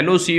LOC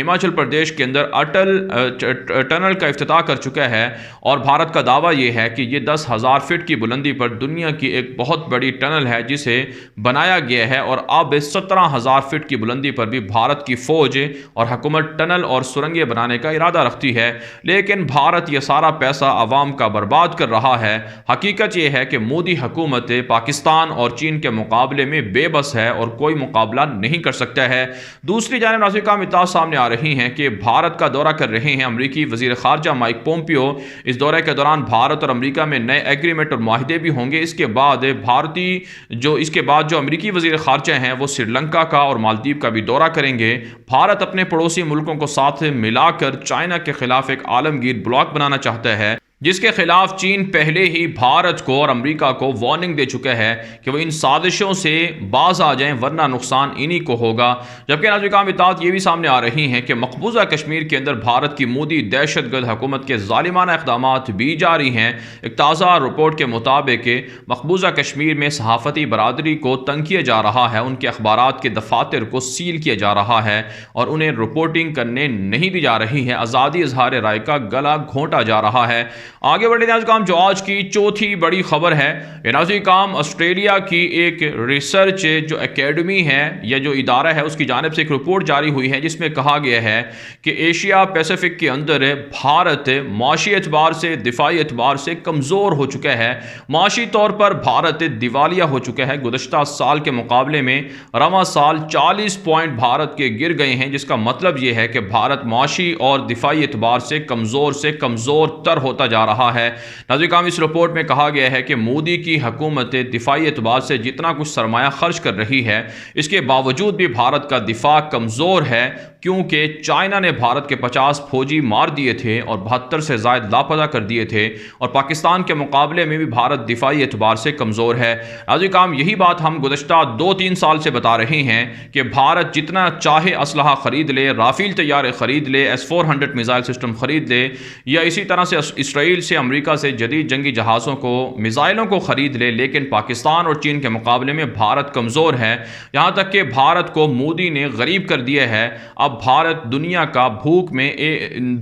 Himachal Pradesh کے اندر Atal tunnel کا افتتاح کر چکا ہے، اور بھارت کا دعویٰ یہ ہے کہ یہ 10,000 فٹ کی بلندی پر دنیا کی ایک بہت بڑی ٹنل ہے جسے بنایا گیا ہے، اور اب 17,000 فٹ کی بلندی پر بھی بھارت کی فوج اور حکومت ٹنل اور سرنگیں بنانے کا ارادہ رکھتی ہے، لیکن بھارت یہ سارا پیسہ عوام کا برباد کر رہا ہے۔ حقیقت یہ ہے کہ مودی حکومت پاکستان اور چین کے مقابلے میں بے بس ہے اور کوئی مقابلہ نہیں کر سکتا ہے۔ دوسری جانب ناظرین کا اطلاعات سامنے آ رہی ہیں کہ بھارت کا دورہ کر رہے ہیں امریکی وزیر خارجہ مائک پومپیو۔ اس دورے کے دوران بھارت اور امریکہ میں نئے ایگریمنٹ اور معاہدے بھی ہوں گے۔ اس کے بعد جو امریکی وزیر خارجہ ہیں وہ سری لنکا کا اور مالدیپ کا بھی دورہ کریں گے۔ بھارت اپنے پڑوسی ملکوں کو ساتھ ملا کر چائنا کے خلاف ایک عالمگیر بلاک بنانا چاہتا ہے، جس کے خلاف چین پہلے ہی بھارت کو اور امریکہ کو وارننگ دے چکا ہے کہ وہ ان سازشوں سے باز آ جائیں ورنہ نقصان انہی کو ہوگا۔ جبکہ ناظرین کا اطلاعات یہ بھی سامنے آ رہی ہیں کہ مقبوضہ کشمیر کے اندر بھارت کی مودی دہشت گرد حکومت کے ظالمانہ اقدامات بھی جاری ہیں۔ ایک تازہ رپورٹ کے مطابق مقبوضہ کشمیر میں صحافتی برادری کو تنگ کیا جا رہا ہے، ان کے اخبارات کے دفاتر کو سیل کیا جا رہا ہے اور انہیں رپورٹنگ کرنے نہیں دی جا رہی ہے۔ آزادی اظہار رائے کا گلا گھونٹا جا رہا ہے۔ آگے بڑھے ناظرین کام جو آج کی چوتھی بڑی خبر ہے، یہ ناظرین کام آسٹریلیا کی ایک ریسرچ جو اکیڈمی ہے یا جو ادارہ ہے اس کی جانب سے ایک رپورٹ جاری ہوئی ہے جس میں کہا گیا ہے کہ ایشیا پیسیفک کے اندر بھارت معاشی اعتبار سے دفاعی اعتبار سے کمزور ہو چکا ہے۔ معاشی طور پر بھارت دیوالیہ ہو چکا ہے۔ گزشتہ سال کے مقابلے میں رواں سال 40 پوائنٹ بھارت کے گر گئے ہیں، جس کا مطلب یہ ہے کہ بھارت معاشی اور دفاعی اعتبار سے کمزور تر ہوتا جا رہا ہے۔ ناظرین کرام، اس رپورٹ میں کہا گیا ہے کہ مودی کی حکومت دفاعی اعتبار سے جتنا کچھ سرمایہ خرچ کر رہی ہے، اس کے باوجود بھی بھارت کا دفاع کمزور ہے، کیونکہ چائنا نے بھارت کے 50 فوجی مار دیے تھے اور 72 سے زائد لاپتہ کر دیے تھے، اور پاکستان کے مقابلے میں بھی بھارت دفاعی اعتبار سے کمزور ہے۔ ناظرین کرام، یہی بات ہم گزشتہ 2-3 سال سے بتا رہے ہیں کہ بھارت جتنا چاہے اسلحہ خرید لے، رافیل طیارے خرید لے، S-400 میزائل سسٹم خرید لے، یا اسی طرح سے اسرائیل سے امریکہ سے جدید جنگی جہازوں کو میزائلوں کو خرید لے، لیکن پاکستان اور چین کے مقابلے میں بھارت کمزور ہے۔ یہاں تک کہ بھارت کو مودی نے غریب کر دیا ہے۔ اب بھارت دنیا کا بھوک میں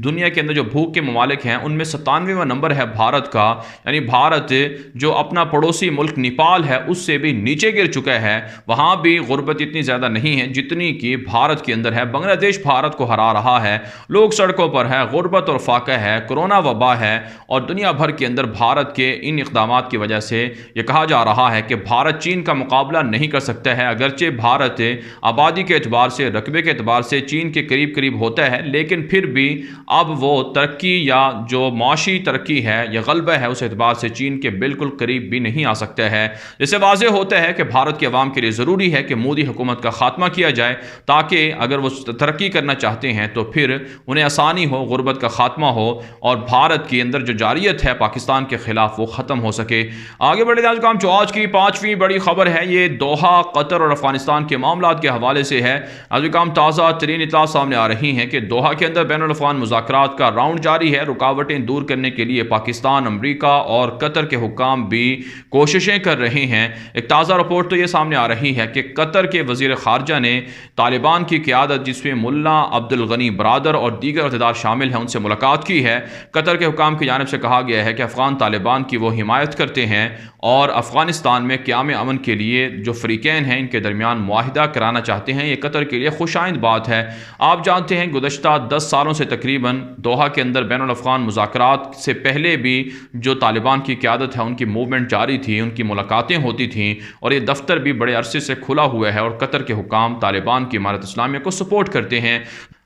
دنیا کے اندر جو بھوک کے ممالک ہیں ان میں 97واں نمبر ہے بھارت کا، یعنی بھارت جو اپنا پڑوسی ملک نیپال ہے اس سے بھی نیچے گر چکا ہے۔ وہاں بھی غربت اتنی زیادہ نہیں ہے جتنی کہ بھارت کے اندر ہے۔ بنگلہ دیش بھارت کو ہرا رہا ہے، لوگ سڑکوں پر ہے، غربت اور فاقہ ہے، کورونا وبا ہے، اور دنیا بھر کے اندر بھارت کے ان اقدامات کی وجہ سے یہ کہا جا رہا ہے کہ بھارت چین کا مقابلہ نہیں کر سکتا ہے۔ اگرچہ بھارت آبادی کے اعتبار سے، رقبے کے اعتبار سے چین کے قریب ہوتا ہے، لیکن پھر بھی اب وہ ترقی یا جو معاشی ترقی ہے یا غلبہ ہے اس اعتبار سے چین کے بالکل قریب بھی نہیں آ سکتا ہے۔ اس سے واضح ہوتا ہے کہ بھارت کے عوام کے لیے ضروری ہے کہ مودی حکومت کا خاتمہ کیا جائے، تاکہ اگر وہ ترقی کرنا چاہتے ہیں تو پھر انہیں آسانی ہو، غربت کا خاتمہ ہو، اور بھارت کے اندر جو جاریت ہے پاکستان کے خلاف وہ ختم ہو سکے۔ آگے بڑھے ناظرین کرام، جو آج کی 5ویں بڑی خبر ہے یہ دوحہ، قطر اور افغانستان کے معاملات کے حوالے سے ہے۔ ناظرین کرام، تازہ ترین اطلاعات سامنے آ رہی ہیں کہ دوحہ کے اندر بین الاقوامی مذاکرات کا راؤنڈ جاری ہے۔ رکاوٹیں دور کرنے کے لیے پاکستان، امریکہ اور قطر کے حکام بھی کوششیں کر رہے ہیں۔ ایک تازہ رپورٹ تو یہ سامنے آ رہی ہے کہ قطر کے وزیر خارجہ نے طالبان کی قیادت، جس میں ملا عبد الغنی برادر اور دیگر عہدیدار شامل ہیں، ان سے ملاقات کی ہے۔ قطر کے حکام کی جانب سے کہا گیا ہے کہ افغان طالبان کی وہ حمایت کرتے ہیں اور افغانستان میں قیام امن کے لیے جو فریقین ہیں ان کے درمیان معاہدہ کرانا چاہتے ہیں۔ یہ قطر کے لیے خوش آئند بات ہے۔ آپ جانتے ہیں گزشتہ 10 سالوں سے تقریباً دوحہ کے اندر بین الاقوامی مذاکرات سے پہلے بھی جو طالبان کی قیادت ہے ان کی موومنٹ جاری تھی، ان کی ملاقاتیں ہوتی تھیں، اور یہ دفتر بھی بڑے عرصے سے کھلا ہوا ہے، اور قطر کے حکام طالبان کی امارت اسلامیہ کو سپورٹ کرتے ہیں۔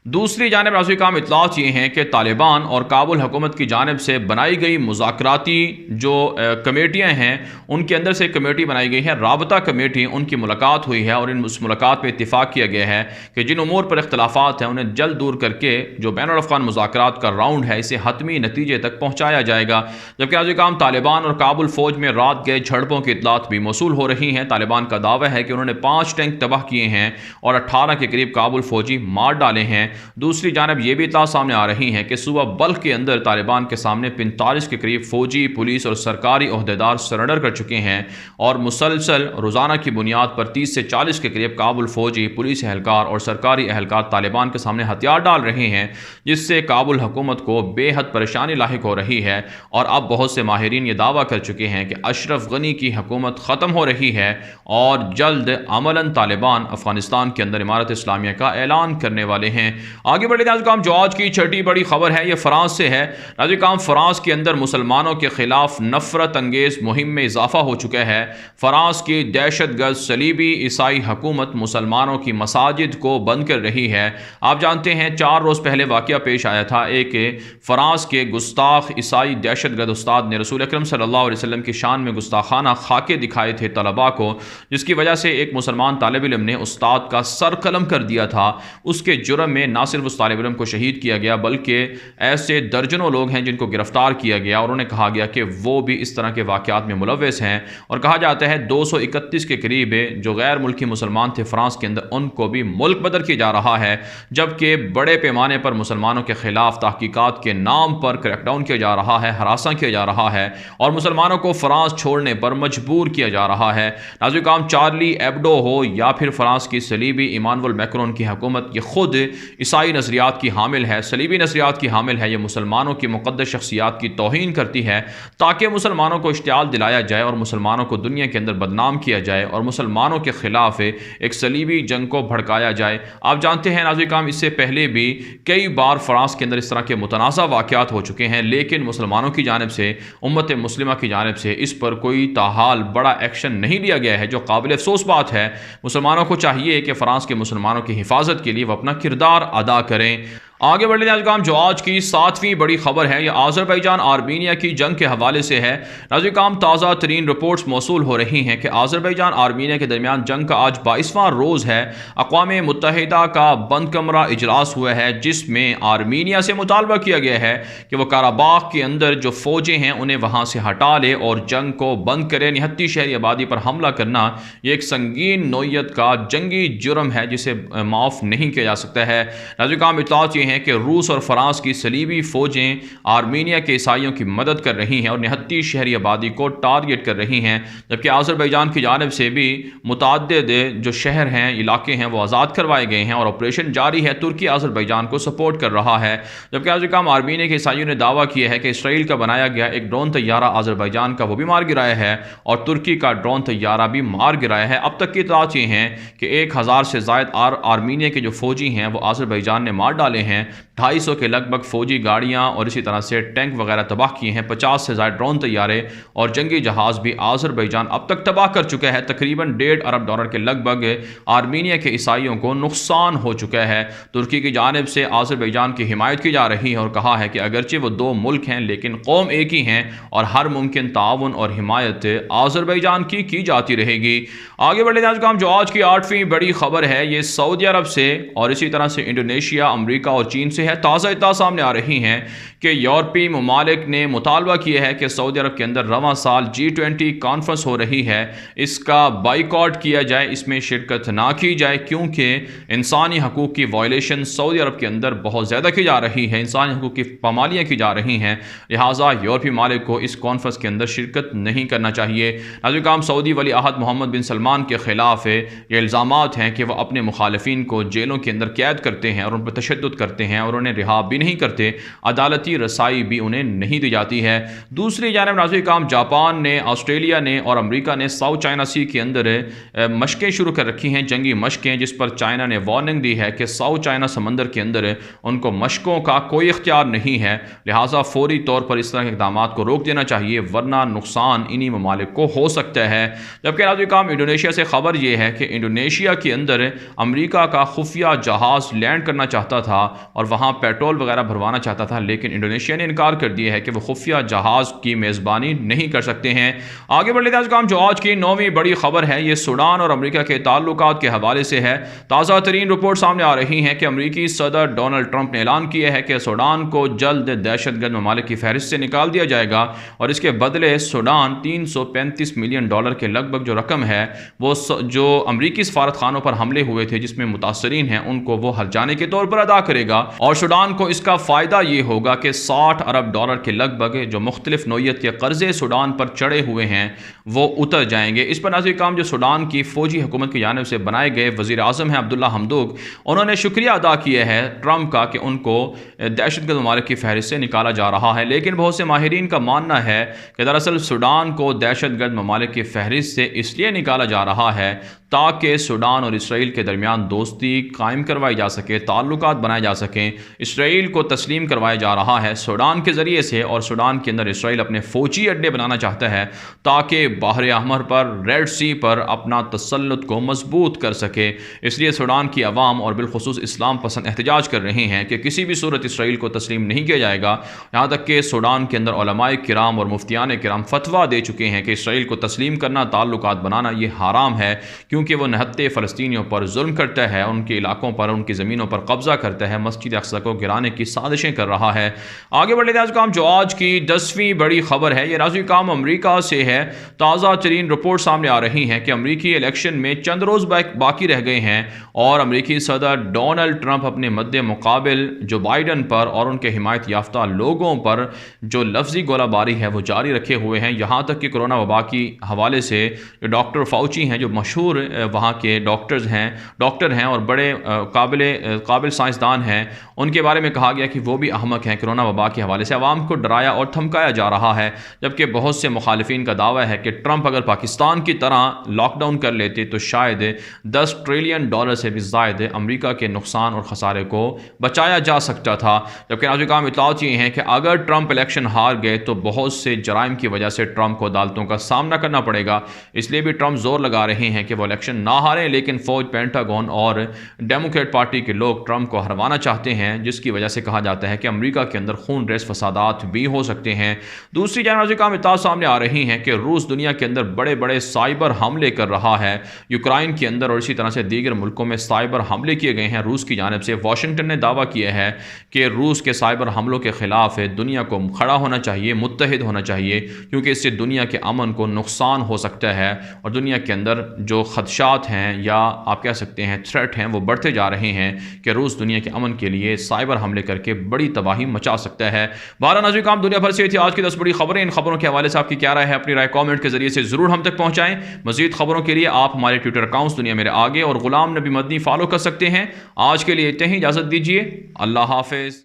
دوسری جانب ناظرین کرام، اطلاعات یہ ہیں کہ طالبان اور کابل حکومت کی جانب سے بنائی گئی مذاکراتی جو کمیٹیاں ہیں ان کے اندر سے کمیٹی بنائی گئی ہے، رابطہ کمیٹی، ان کی ملاقات ہوئی ہے، اور اس ملاقات میں اتفاق کیا گیا ہے کہ جن امور پر اختلافات ہیں انہیں جلد دور کر کے جو بین الاقوامی مذاکرات کا راؤنڈ ہے اسے حتمی نتیجے تک پہنچایا جائے گا۔ جبکہ ناظرین کرام، طالبان اور کابل فوج میں رات گئے جھڑپوں کی اطلاعات بھی موصول ہو رہی ہیں۔ طالبان کا دعویٰ ہے کہ انہوں نے 5 ٹینک تباہ کیے ہیں اور 18 کے قریب کابل فوجی مار ڈالے ہیں۔ دوسری جانب یہ بھی اطلاع سامنے آ رہی ہیں کہ صوبہ بلخ کے اندر طالبان کے سامنے 45 کے قریب فوجی، پولیس اور سرکاری عہدیدار سرنڈر کر چکے ہیں اور مسلسل روزانہ کی بنیاد پر 30 سے 40 کے قریب کابل فوجی، پولیس اہلکار اور سرکاری اہلکار طالبان کے سامنے ہتھیار ڈال رہے ہیں، جس سے کابل حکومت کو بے حد پریشانی لاحق ہو رہی ہے۔ اور اب بہت سے ماہرین یہ دعویٰ کر چکے ہیں کہ اشرف غنی کی حکومت ختم ہو رہی ہے اور جلد عملاً طالبان افغانستان کے اندر امارت اسلامیہ کا اعلان کرنے والے ہیں۔ آگے بڑھتے ہیں ناظرین، جو آج کی چھٹی بڑی خبر ہے یہ فرانس سے ہے۔ ناظرین، فرانس کے اندر مسلمانوں کے خلاف نفرت انگیز مہم میں اضافہ ہو چکا ہے۔ فرانس کی دہشت گرد صلیبی عیسائی حکومت مسلمانوں کی مساجد کو بند کر رہی ہے۔ آپ جانتے ہیں 4 روز پہلے واقعہ پیش آیا تھا، ایک فرانس کے گستاخ عیسائی دہشت گرد استاد نے رسول اکرم صلی اللہ علیہ وسلم کی شان میں گستاخانہ خاکے دکھائے تھے طلباء کو، جس کی وجہ سے ایک مسلمان طالب علم نے استاد کا سر قلم کر دیا تھا۔ اس کے جرم میں نہ صرف اس طالب علم کو شہید کیا گیا بلکہ ایسے درجنوں لوگ ہیں جن کو گرفتار کیا گیا اور انہیں کہا گیا کہ وہ بھی اس طرح کے واقعات میں ملوث ہیں، اور کہا جاتا ہے 231 کے قریب جو غیر ملکی مسلمان تھے فرانس کے اندر ان کو بھی ملک بدر کیا جا رہا ہے، جبکہ بڑے پیمانے پر مسلمانوں کے خلاف تحقیقات کے نام پر کریک ڈاؤن کیا جا رہا ہے، ہراساں کیا جا رہا ہے اور مسلمانوں کو فرانس چھوڑنے پر مجبور کیا جا رہا ہے۔ ناظرین کرام، چارلی ایبڈو ہو یا پھر فرانس کی صلیبی ایمانوئل میکرون کی حکومت، یہ خود عیسائی نظریات کی حامل ہے، صلیبی نظریات کی حامل ہے، یہ مسلمانوں کی مقدس شخصیات کی توہین کرتی ہے تاکہ مسلمانوں کو اشتعال دلایا جائے اور مسلمانوں کو دنیا کے اندر بدنام کیا جائے اور مسلمانوں کے خلاف ایک صلیبی جنگ کو بھڑکایا جائے۔ آپ جانتے ہیں ناظرین کرام، اس سے پہلے بھی کئی بار فرانس کے اندر اس طرح کے متنازع واقعات ہو چکے ہیں، لیکن مسلمانوں کی جانب سے، امت مسلمہ کی جانب سے اس پر کوئی تاحال بڑا ایکشن نہیں لیا گیا ہے، جو قابل افسوس بات ہے۔ مسلمانوں کو چاہیے کہ فرانس کے مسلمانوں کی حفاظت کے لیے وہ اپنا کردار ادا کریں۔ آگے بڑھتے ہیں ناظرین، جو آج کی 7ویں بڑی خبر ہے یہ آذربائیجان آرمینیا کی جنگ کے حوالے سے ہے۔ ناظرین، تازہ ترین رپورٹس موصول ہو رہی ہیں کہ آذربائیجان آرمینیا کے درمیان جنگ کا آج 22واں روز ہے۔ اقوام متحدہ کا بند کمرہ اجلاس ہوا ہے جس میں آرمینیا سے مطالبہ کیا گیا ہے کہ وہ کاراباخ کے اندر جو فوجیں ہیں انہیں وہاں سے ہٹا لے اور جنگ کو بند کرے۔ نہتی شہری آبادی پر حملہ کرنا یہ ایک سنگین نوعیت کا جنگی جرم ہے جسے معاف نہیں کیا جا سکتا ہے۔ ناظرین، اطلاعات یہ ہیں کہ روس اور فرانس کی صلیبی فوجیں آرمینیا کے عیسائیوں کی مدد کر رہی ہیں اور نہتی شہری آبادی کو ٹارگٹ کر رہی ہیں، جبکہ آذربائیجان کی جانب سے بھی متعدد جو شہر ہیں، علاقے ہیں، وہ آزاد کروائے گئے ہیں اور آپریشن جاری ہے۔ ترکی آذربائیجان کو سپورٹ کر رہا ہے، جبکہ آرمینیا کے عیسائیوں نے دعویٰ کیا ہے کہ اسرائیل کا بنایا گیا ایک ڈرون طیارہ آذربائیجان کا وہ بھی مار گرایا ہے اور ترکی کا ڈرون طیارہ بھی مار گرایا ہے۔ اب تک کی اطلاعات یہ ہیں کہ 1000 سے زائد آرمینیا کے جو فوجی ہیں وہ آذربائیجان نے مار ڈالے ہیں، 250 کے لگ بھگ فوجی گاڑیاں اور اسی طرح سے ٹینک وغیرہ تباہ کیے ہیں، 50 سے زائد ڈرون طیارے اور جنگی جہاز بھی آذربائیجان اب تک تباہ کر چکا ہے۔ تقریباً $1.5 ارب کے لگ بھگ آرمینیا کے عیسائیوں کو نقصان ہو چکا ہے۔ ترکی کی جانب سے آذربائیجان کی حمایت کی جا رہی ہے اور کہا ہے کہ اگرچہ وہ 2 ملک ہیں لیکن قوم ایک ہی ہیں اور ہر ممکن تعاون اور حمایت آذربائیجان کی جاتی رہے گی۔ آگے بڑھتے ہیں، جو آج کی 8ویں بڑی خبر ہے یہ سعودی عرب سے اور اسی طرح سے انڈونیشیا، امریکہ اور چین سے ہے۔ تازہ اطلاع سامنے آ رہی ہیں کہ یورپی ممالک نے مطالبہ کیا ہے کہ سعودی عرب کے اندر رواں سال G20 کانفرنس ہو رہی ہے، اس کا بائیکاٹ کیا جائے، اس میں شرکت نہ کی جائے، کیونکہ انسانی حقوق کی وائلیشن سعودی عرب کے اندر بہت زیادہ کی جا رہی ہے، انسانی حقوق کی پامالیاں کی جا رہی ہیں، لہٰذا یورپی ممالک کو اس کانفرنس کے اندر شرکت نہیں کرنا چاہیے۔ ناظرین، سعودی ولی عہد محمد بن سلمان کے خلاف یہ الزامات ہیں کہ وہ اپنے مخالفین کو جیلوں کے اندر قید کرتے ہیں اور ان پر تشدد کرتے ہیں اور انہیں رہا بھی نہیں کرتے، عدالتی رسائی بھی انہیں نہیں دی جاتی ہے۔ دوسری جانب ناظرین، جاپان نے، آسٹریلیا نے اور امریکہ نے ساؤتھ چائنا سی کے اندر مشقیں شروع کر رکھی ہیں، جنگی مشقیں، جس پر چائنا نے وارننگ دی ہے کہ ساؤتھ چائنا سمندر کے اندر ان کو مشقوں کا کوئی اختیار نہیں ہے، لہٰذا فوری طور پر اس طرح کے اقدامات کو روک دینا چاہیے ورنہ نقصان انہی ممالک کو ہو سکتا ہے۔ جبکہ ناظرین، انڈونیشیا سے خبر یہ ہے کہ انڈونیشیا کے اندر امریکہ کا خفیہ جہاز لینڈ کرنا چاہتا تھا اور وہاں وہاں پیٹرول وغیرہ بھروانا چاہتا تھا، لیکن انڈونیشیا نے انکار کر دیا ہے کہ وہ خفیہ جہاز کی میزبانی نہیں کر سکتے ہیں۔ آگے بڑھ لیتے ہیں جو آج کی 9ویں بڑی خبر ہے، یہ سوڈان اور امریکہ کے تعلقات کے حوالے سے ہے۔ تازہ ترین رپورٹ سامنے آ رہی ہیں کہ امریکی صدر ڈونلڈ ٹرمپ نے اعلان کیا ہے کہ سوڈان کو جلد دہشت گرد ممالک کی فہرست سے نکال دیا جائے گا، اور اس کے بدلے سوڈان $335 ملین کے لگ بھگ جو رقم ہے وہ جو امریکی سفارت خانوں پر حملے ہوئے تھے جس میں متاثرین ہیں ان کو وہ ہرجانے کے طور پر ادا کرے گا، اور سوڈان کو اس کا فائدہ یہ ہوگا کہ $60 ارب کے لگ بھگ جو مختلف نوعیت کے قرضے سوڈان پر چڑھے ہوئے ہیں وہ اتر جائیں گے۔ اس پر ناظرین کرام جو سوڈان کی فوجی حکومت کی جانب سے بنائے گئے وزیر اعظم ہیں عبداللہ حمدوک، انہوں نے شکریہ ادا کیا ہے ٹرمپ کا کہ ان کو دہشت گرد ممالک کی فہرست سے نکالا جا رہا ہے، لیکن بہت سے ماہرین کا ماننا ہے کہ دراصل سوڈان کو دہشت گرد ممالک کی فہرست سے اس لیے نکالا جا رہا ہے تاکہ سوڈان اور اسرائیل کے درمیان دوستی قائم کروائی جا سکے، تعلقات بنائے جا سکیں۔ اسرائیل کو تسلیم کروایا جا رہا ہے سوڈان کے ذریعے سے، اور سوڈان کے اندر اسرائیل اپنے فوجی اڈے بنانا چاہتا ہے تاکہ بحر احمر پر، ریڈ سی پر اپنا تسلط کو مضبوط کر سکے۔ اس لیے سوڈان کی عوام اور بالخصوص اسلام پسند احتجاج کر رہے ہیں کہ کسی بھی صورت اسرائیل کو تسلیم نہیں کیا جائے گا، یہاں تک کہ سوڈان کے اندر علماء کرام اور مفتیان کرام فتویٰ دے چکے ہیں کہ اسرائیل کو تسلیم کرنا، تعلقات بنانا یہ حرام ہے، کیونکہ وہ نہتے فلسطینیوں پر ظلم کرتا ہے، ان کے علاقوں پر، ان کی زمینوں پر قبضہ کرتا ہے، مسجد اقصی کو گرانے کی سازشیں کر رہا ہے۔ آگے بڑھ لیتے ہیں جو آج کی 10ویں بڑی خبر ہے، یہ ناظرین کرام امریکہ سے ہے۔ تازہ ترین رپورٹ سامنے آ رہی ہیں کہ امریکی الیکشن میں چند روز باقی رہ گئے ہیں، اور امریکی صدر ڈونلڈ ٹرمپ اپنے مد مقابل جو بائیڈن پر اور ان کے حمایت یافتہ لوگوں پر جو لفظی گولہ باری ہے وہ جاری رکھے ہوئے ہیں، یہاں تک کہ کرونا وبا کی حوالے سے جو ڈاکٹر فاؤچی ہیں، جو مشہور وہاں کے ڈاکٹر ہیں اور بڑے قابل سائنسدان ہیں، ان کے بارے میں کہا گیا کہ وہ بھی احمق ہیں۔ کرونا وبا کے حوالے سے عوام کو ڈرایا اور دھمکایا جا رہا ہے، جبکہ بہت سے مخالفین کا دعویٰ ہے کہ ٹرمپ اگر پاکستان کی طرح لاک ڈاؤن کر لیتے تو شاید $10 ٹریلین سے بھی زائد امریکہ کے نقصان اور خسارے کو بچایا جا سکتا تھا۔ جبکہ ناظرین کرام اطلاعات یہ ہیں کہ اگر ٹرمپ الیکشن ہار گئے تو بہت سے جرائم کی وجہ سے ٹرمپ کو عدالتوں کا سامنا کرنا پڑے گا، اس لیے بھی ٹرمپ زور لگا رہے ہیں کہ وہ الیکشن نہ ہاریں، لیکن فوج، پینٹاگون اور ڈیموکریٹ پارٹی کے لوگ ٹرمپ کو ہروانا چاہتے ہیں، جس کی وجہ سے کہا جاتا ہے کہ امریکہ کے اندر خون ریز فسادات بھی ہو سکتے ہیں۔ دوسری جانب ناظرین کرام اطلاعات سامنے آ رہی ہیں کہ روس دنیا کے اندر بڑے بڑے سائبر حملے کر رہا ہے، یوکرائن کے اندر اور اسی طرح سے دیگر ملکوں میں سائبر حملے کیے گئے ہیں روس کی جانب سے۔ واشنگٹن نے دعویٰ کیا ہے کہ روس کے سائبر حملوں کے خلاف دنیا کو کھڑا ہونا چاہیے، متحد ہونا چاہیے، کیونکہ اس سے دنیا کے امن کو نقصان ہو سکتا ہے، اور دنیا کے اندر جو خدشات ہیں یا آپ کہہ سکتے ہیں تھریٹ ہیں وہ بڑھتے جا رہے ہیں کہ روس دنیا کے امن کے لیے سائبر حملے کر کے بڑی تباہی مچا سکتا ہے۔ بہرحال ناظرین کرام دنیا بھر سے تھی آج کی 10 بڑی خبریں۔ ان خبروں کے حوالے سے آپ کی کیا رائے ہے؟ اپنی رائے کامنٹ کے ذریعے سے ضرور ہم تک پہنچائیں۔ مزید خبروں کے لیے آپ ہمارے ٹویٹر اکاؤنٹس دنیا میرے آگے اور غلام نبی مدنی فالو کر سکتے ہیں۔ آج کے لیے اتنا ہی، اجازت دیجیے، اللہ حافظ۔